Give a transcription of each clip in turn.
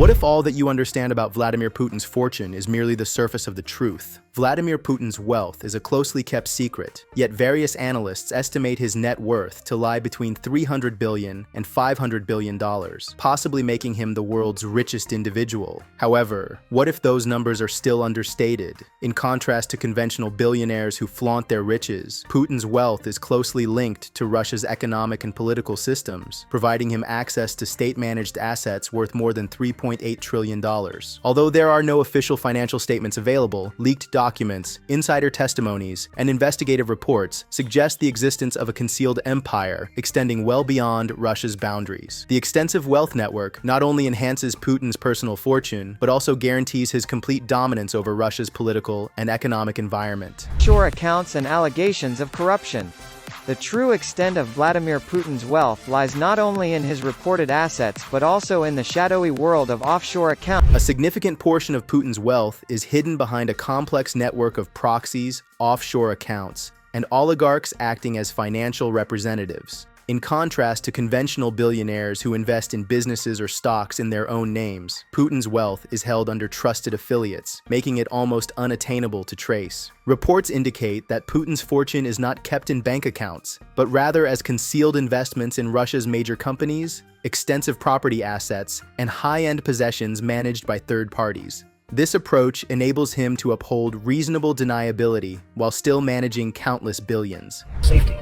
What if all that you understand about Vladimir Putin's fortune is merely the surface of the truth? Vladimir Putin's wealth is a closely kept secret, yet various analysts estimate his net worth to lie between $300 billion and $500 billion, possibly making him the world's richest individual. However, what if those numbers are still understated? In contrast to conventional billionaires who flaunt their riches, Putin's wealth is closely linked to Russia's economic and political systems, providing him access to state-managed assets worth more than $3.8 trillion. Although there are no official financial statements available, leaked documents, insider testimonies, and investigative reports suggest the existence of a concealed empire extending well beyond Russia's boundaries. The extensive wealth network not only enhances Putin's personal fortune, but also guarantees his complete dominance over Russia's political and economic environment. Offshore accounts and allegations of corruption. The true extent of Vladimir Putin's wealth lies not only in his reported assets but also in the shadowy world of offshore accounts. A significant portion of Putin's wealth is hidden behind a complex network of proxies, offshore accounts, and oligarchs acting as financial representatives. In contrast to conventional billionaires who invest in businesses or stocks in their own names, Putin's wealth is held under trusted affiliates, making it almost unattainable to trace. Reports indicate that Putin's fortune is not kept in bank accounts, but rather as concealed investments in Russia's major companies, extensive property assets, and high-end possessions managed by third parties. This approach enables him to uphold reasonable deniability while still managing countless billions. Safety.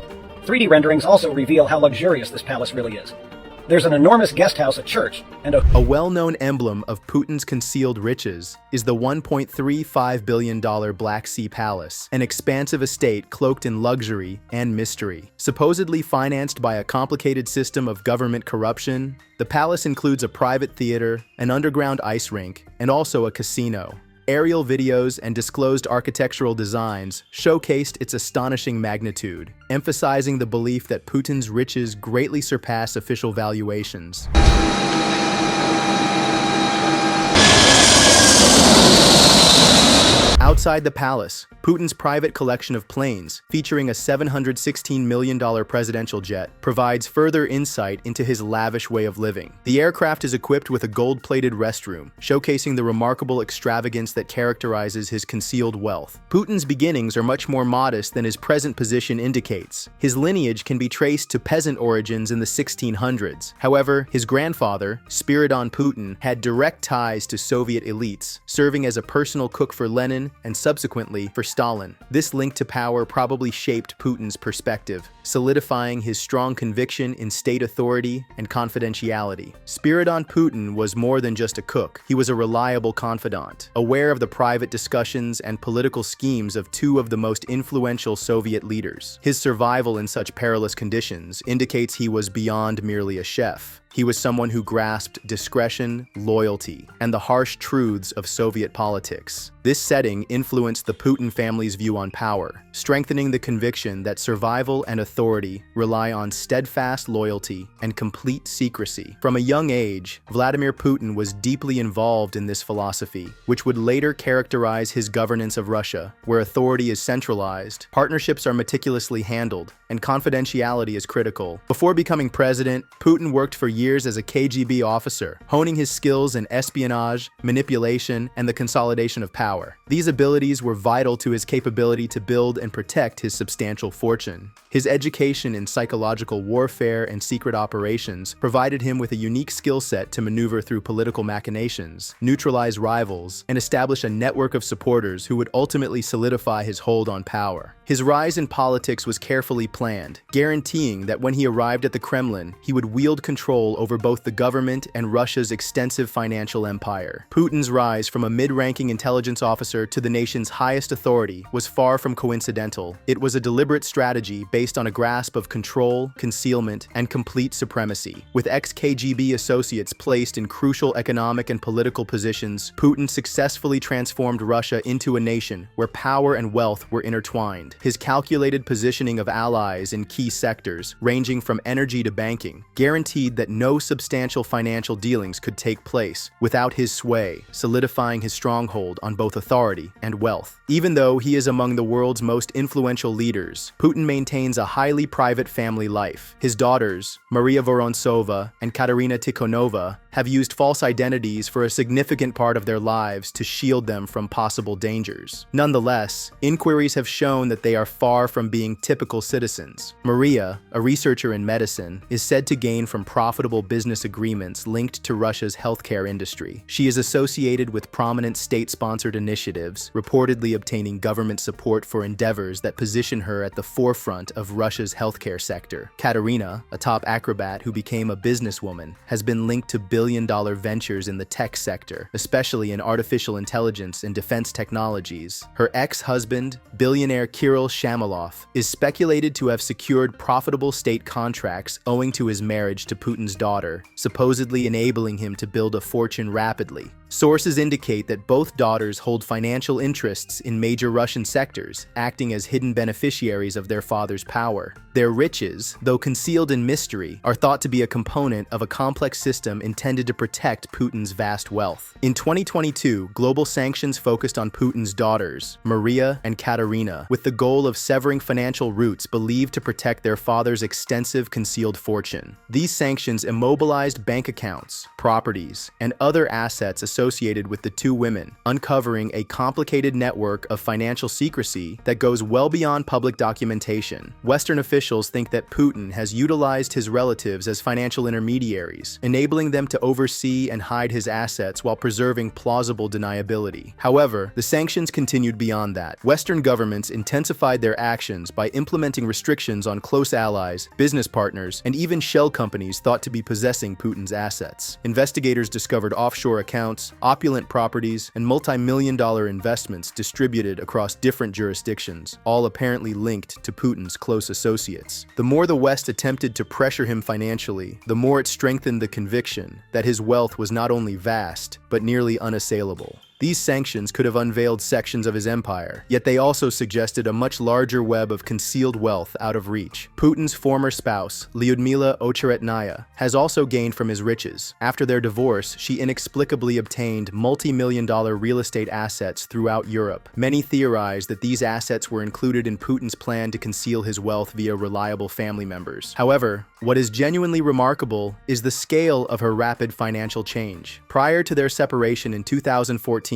3D renderings also reveal how luxurious this palace really is. There's an enormous guest house, a church, and a well-known emblem of Putin's concealed riches is the $1.35 billion Black Sea Palace, an expansive estate cloaked in luxury and mystery. Supposedly financed by a complicated system of government corruption, the palace includes a private theater, an underground ice rink, and also a casino. Aerial videos and disclosed architectural designs showcased its astonishing magnitude, emphasizing the belief that Putin's riches greatly surpass official valuations. Outside the palace, Putin's private collection of planes, featuring a $716 million presidential jet, provides further insight into his lavish way of living. The aircraft is equipped with a gold-plated restroom, showcasing the remarkable extravagance that characterizes his concealed wealth. Putin's beginnings are much more modest than his present position indicates. His lineage can be traced to peasant origins in the 1600s. However, his grandfather, Spiridon Putin, had direct ties to Soviet elites, serving as a personal cook for Lenin and subsequently for Stalin. This link to power probably shaped Putin's perspective, solidifying his strong conviction in state authority and confidentiality. Spiridon Putin was more than just a cook. He was a reliable confidant, aware of the private discussions and political schemes of two of the most influential Soviet leaders. His survival in such perilous conditions indicates he was beyond merely a chef. He was someone who grasped discretion, loyalty, and the harsh truths of Soviet politics. This setting influenced the Putin family's view on power, strengthening the conviction that survival and authority rely on steadfast loyalty and complete secrecy. From a young age, Vladimir Putin was deeply involved in this philosophy, which would later characterize his governance of Russia, where authority is centralized, partnerships are meticulously handled, and confidentiality is critical. Before becoming president, Putin worked for years as a KGB officer, honing his skills in espionage, manipulation, and the consolidation of power. These abilities were vital to his capability to build and protect his substantial fortune. His education in psychological warfare and secret operations provided him with a unique skill set to maneuver through political machinations, neutralize rivals, and establish a network of supporters who would ultimately solidify his hold on power. His rise in politics was carefully planned, guaranteeing that when he arrived at the Kremlin, he would wield control over both the government and Russia's extensive financial empire. Putin's rise from a mid-ranking intelligence officer to the nation's highest authority was far from coincidental. It was a deliberate strategy based on a grasp of control, concealment, and complete supremacy. With ex-KGB associates placed in crucial economic and political positions, Putin successfully transformed Russia into a nation where power and wealth were intertwined. His calculated positioning of allies in key sectors, ranging from energy to banking, guaranteed that no substantial financial dealings could take place without his sway, solidifying his stronghold on both authority and wealth. Even though he is among the world's most influential leaders, Putin maintains a highly private family life. His daughters, Maria Vorontsova and Katerina Tikhonova, have used false identities for a significant part of their lives to shield them from possible dangers. Nonetheless, inquiries have shown that they are far from being typical citizens. Maria, a researcher in medicine, is said to gain from profitable business agreements linked to Russia's healthcare industry. She is associated with prominent state-sponsored initiatives, reportedly obtaining government support for endeavors that position her at the forefront of Russia's healthcare sector. Katerina, a top acrobat who became a businesswoman, has been linked to billion-dollar ventures in the tech sector, especially in artificial intelligence and defense technologies. Her ex-husband, billionaire Kirill Shamalov, is speculated to have secured profitable state contracts owing to his marriage to Putin's daughter, supposedly enabling him to build a fortune rapidly. Sources indicate that both daughters hold financial interests in major Russian sectors, acting as hidden beneficiaries of their father's power. Their riches, though concealed in mystery, are thought to be a component of a complex system intended to protect Putin's vast wealth. In 2022, global sanctions focused on Putin's daughters, Maria and Katerina, with the goal of severing financial routes believed to protect their father's extensive concealed fortune. These sanctions immobilized bank accounts, properties, and other assets associated with the two women, uncovering a complicated network of financial secrecy that goes well beyond public documentation. Western officials think that Putin has utilized his relatives as financial intermediaries, enabling them to oversee and hide his assets while preserving plausible deniability. However, the sanctions continued beyond that. Western governments intensified their actions by implementing restrictions on close allies, business partners, and even shell companies thought to be possessing Putin's assets. Investigators discovered offshore accounts, opulent properties, and multi-million-dollar investments distributed across different jurisdictions, all apparently linked to Putin's close associates. The more the West attempted to pressure him financially, the more it strengthened the conviction that his wealth was not only vast, but nearly unassailable. These sanctions could have unveiled sections of his empire, yet they also suggested a much larger web of concealed wealth out of reach. Putin's former spouse, Lyudmila Ocheretnaya, has also gained from his riches. After their divorce, she inexplicably obtained multi-million-dollar real estate assets throughout Europe. Many theorize that these assets were included in Putin's plan to conceal his wealth via reliable family members. However, what is genuinely remarkable is the scale of her rapid financial change. Prior to their separation in 2014,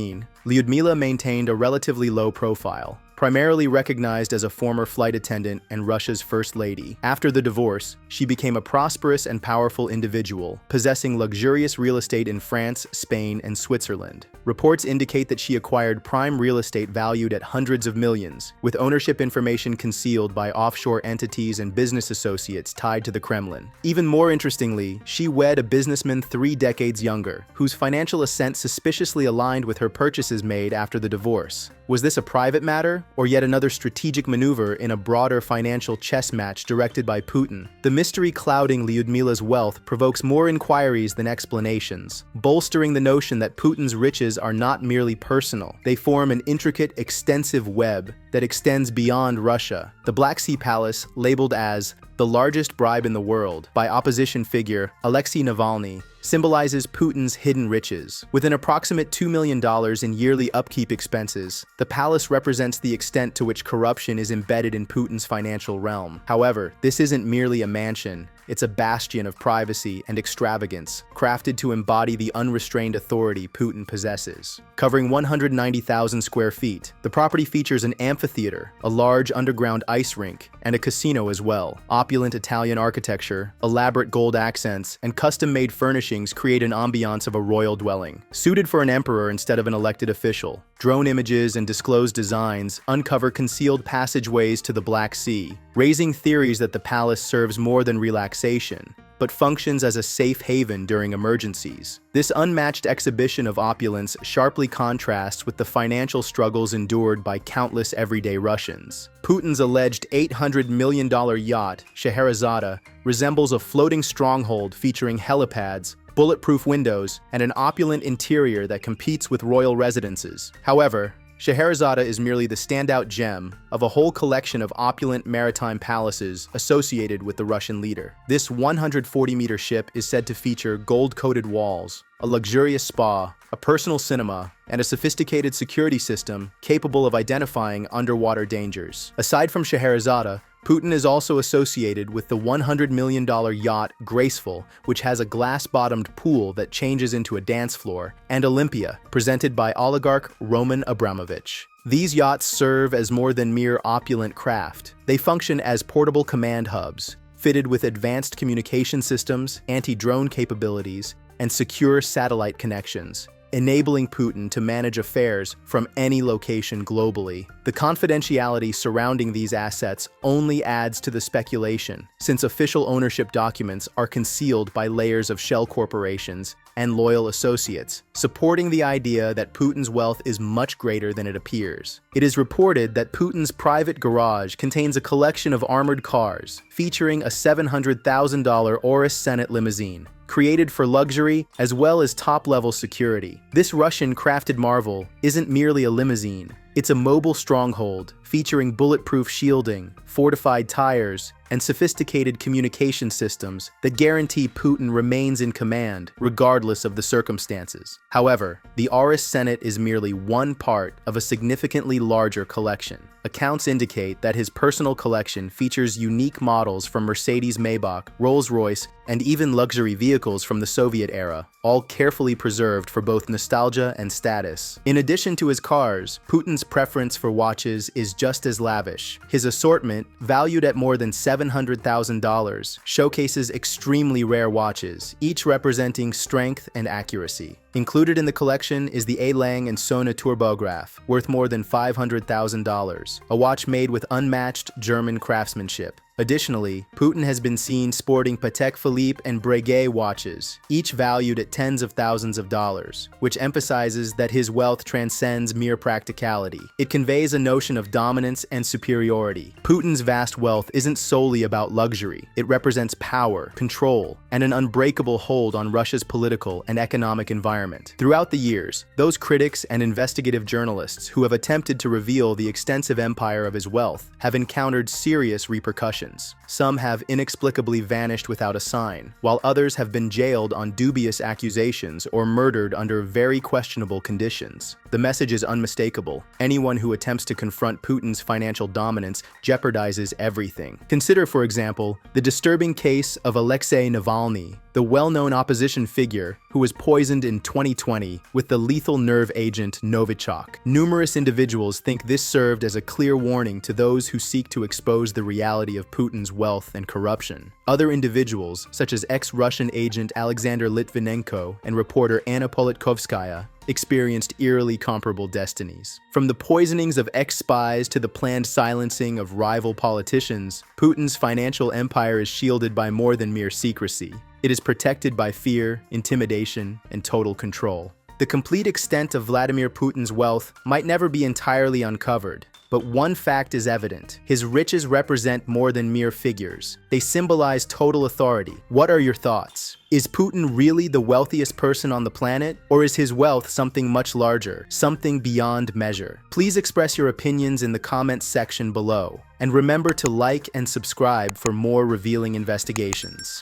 Lyudmila maintained a relatively low profile, primarily recognized as a former flight attendant and Russia's first lady. After the divorce, she became a prosperous and powerful individual, possessing luxurious real estate in France, Spain, and Switzerland. Reports indicate that she acquired prime real estate valued at hundreds of millions, with ownership information concealed by offshore entities and business associates tied to the Kremlin. Even more interestingly, she wed a businessman 3 decades younger, whose financial ascent suspiciously aligned with her purchases made after the divorce. Was this a private matter, or yet another strategic maneuver in a broader financial chess match directed by Putin? The mystery clouding Lyudmila's wealth provokes more inquiries than explanations, bolstering the notion that Putin's riches are not merely personal. They form an intricate, extensive web that extends beyond Russia. The Black Sea Palace, labeled as the largest bribe in the world by opposition figure Alexei Navalny, symbolizes Putin's hidden riches. With an approximate $2 million in yearly upkeep expenses, the palace represents the extent to which corruption is embedded in Putin's financial realm. However, this isn't merely a mansion. It's a bastion of privacy and extravagance, crafted to embody the unrestrained authority Putin possesses. Covering 190,000 square feet, the property features an amphitheater, a large underground ice rink, and a casino as well. Opulent Italian architecture, elaborate gold accents, and custom-made furnishings create an ambiance of a royal dwelling, suited for an emperor instead of an elected official. Drone images and disclosed designs uncover concealed passageways to the Black Sea, raising theories that the palace serves more than relaxation, but functions as a safe haven during emergencies. This unmatched exhibition of opulence sharply contrasts with the financial struggles endured by countless everyday Russians. Putin's alleged $800 million yacht, Scheherazade, resembles a floating stronghold featuring helipads, bulletproof windows, and an opulent interior that competes with royal residences. However, Scheherazade is merely the standout gem of a whole collection of opulent maritime palaces associated with the Russian leader. This 140-meter ship is said to feature gold-coated walls, a luxurious spa, a personal cinema, and a sophisticated security system capable of identifying underwater dangers. Aside from Scheherazade, Putin is also associated with the $100 million yacht Graceful, which has a glass-bottomed pool that changes into a dance floor, and Olympia, presented by oligarch Roman Abramovich. These yachts serve as more than mere opulent craft. They function as portable command hubs, fitted with advanced communication systems, anti-drone capabilities, and secure satellite connections, enabling Putin to manage affairs from any location globally. The confidentiality surrounding these assets only adds to the speculation, since official ownership documents are concealed by layers of shell corporations and loyal associates, supporting the idea that Putin's wealth is much greater than it appears. It is reported that Putin's private garage contains a collection of armored cars, featuring a $700,000 Urus Senate limousine, created for luxury as well as top-level security. This Russian-crafted marvel isn't merely a limousine. It's a mobile stronghold featuring bulletproof shielding, fortified tires, and sophisticated communication systems that guarantee Putin remains in command regardless of the circumstances. However, the Urus Senate is merely one part of a significantly larger collection. Accounts indicate that his personal collection features unique models from Mercedes-Maybach, Rolls-Royce, and even luxury vehicles from the Soviet era, all carefully preserved for both nostalgia and status. In addition to his cars, Putin's preference for watches is just as lavish. His assortment, valued at more than $700,000, showcases extremely rare watches, each representing strength and accuracy. Included in the collection is the A. Lang & Söhne Turbograph, worth more than $500,000, a watch made with unmatched German craftsmanship. Additionally, Putin has been seen sporting Patek Philippe and Breguet watches, each valued at tens of thousands of dollars, which emphasizes that his wealth transcends mere practicality. It conveys a notion of dominance and superiority. Putin's vast wealth isn't solely about luxury. It represents power, control, and an unbreakable hold on Russia's political and economic environment. Throughout the years, those critics and investigative journalists who have attempted to reveal the extensive empire of his wealth have encountered serious repercussions. Some have inexplicably vanished without a sign, while others have been jailed on dubious accusations or murdered under very questionable conditions. The message is unmistakable. Anyone who attempts to confront Putin's financial dominance jeopardizes everything. Consider, for example, the disturbing case of Alexei Navalny, the well-known opposition figure who was poisoned in 2020 with the lethal nerve agent Novichok. Numerous individuals think this served as a clear warning to those who seek to expose the reality of Putin's wealth and corruption. Other individuals, such as ex-Russian agent Alexander Litvinenko and reporter Anna Politkovskaya, experienced eerily comparable destinies. From the poisonings of ex-spies to the planned silencing of rival politicians, Putin's financial empire is shielded by more than mere secrecy. It is protected by fear, intimidation, and total control. The complete extent of Vladimir Putin's wealth might never be entirely uncovered, but one fact is evident. His riches represent more than mere figures. They symbolize total authority. What are your thoughts? Is Putin really the wealthiest person on the planet? Or is his wealth something much larger, something beyond measure? Please express your opinions in the comments section below. And remember to like and subscribe for more revealing investigations.